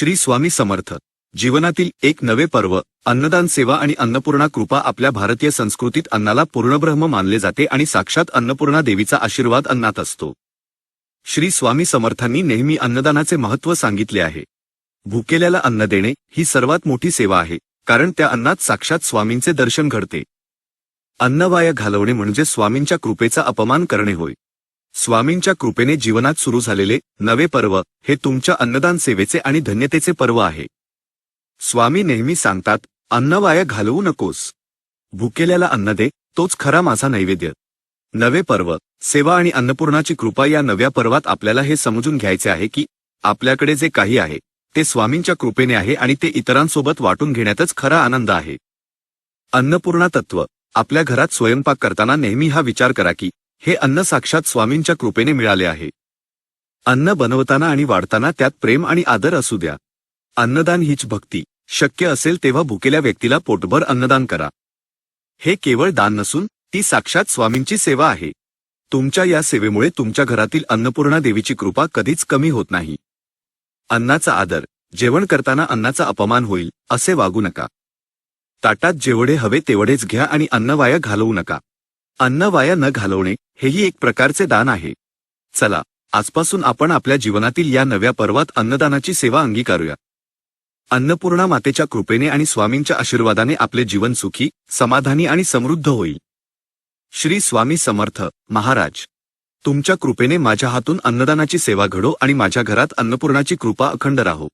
श्री स्वामी समर्थ. जीवनातील एक नवे पर्व, अन्नदान सेवा आणि अन्नपूर्णा कृपा. आपल्या भारतीय संस्कृतीत अन्नाला पूर्णब्रह्म मानले जाते आणि साक्षात अन्नपूर्णा देवीचा आशीर्वाद अन्नात असतो. श्री स्वामी समर्थांनी नेहमी अन्नदानाचे महत्त्व सांगितले आहे. भुकेल्याला अन्न देणे ही सर्वात मोठी सेवा आहे, कारण त्या अन्नात साक्षात स्वामींचे दर्शन घडते. अन्न वाया घालवणे म्हणजे स्वामींच्या कृपेचा अपमान करणे होय. स्वामींच्या कृपेने जीवनात सुरू झालेले नवे पर्व हे तुमच्या अन्नदान सेवेचे आणि धन्यतेचे पर्व आहे. स्वामी नेहमी सांगतात, अन्न वाया घालवू नकोस. भुकेल्याला अन्न दे, तोच खरा माझा नैवेद्य. नवे पर्व, सेवा आणि अन्नपूर्णाची कृपा. या नव्या पर्वात आपल्याला हे समजून घ्यायचे आहे की आपल्याकडे जे काही आहे ते स्वामींच्या कृपेने आहे आणि ते इतरांसोबत वाटून घेण्यातच खरा आनंद आहे. अन्नपूर्णा तत्व. आपल्या घरात स्वयंपाक करताना नेहमी हा विचार करा की हे अन्न साक्षात स्वामींच्या कृपेने मिळाले आहे. अन्न बनवताना आणि वाढताना त्यात प्रेम आणि आदर असू द्या. अन्नदान हीच भक्ती. शक्य असेल तेव्हा भुकेल्या व्यक्तीला पोटभर अन्नदान करा. हे केवळ दान नसून ती साक्षात स्वामींची सेवा आहे. तुमच्या या सेवेमुळे तुमच्या घरातील अन्नपूर्णा देवीची कृपा कधीच कमी होत नाही. अन्नाचा आदर. जेवण करताना अन्नाचा अपमान होईल असे वागू नका. ताटात जेवढे हवे तेवढेच घ्या आणि अन्न वाया घालवू नका. अन्न वाया न घालवणे हेही एक प्रकारचे दान आहे. चला, आजपासून आपण आपल्या जीवनातील या नव्या पर्वात अन्नदानाची सेवा अंगीकारूया. अन्नपूर्णा मातेच्या कृपेने आणि स्वामींच्या आशीर्वादाने आपले जीवन सुखी, समाधानी आणि समृद्ध होईल. श्री स्वामी समर्थ महाराज. तुमच्या कृपेने माझ्या हातून अन्नदानाची सेवा घडो आणि माझ्या घरात अन्नपूर्णाची कृपा अखंड राहो.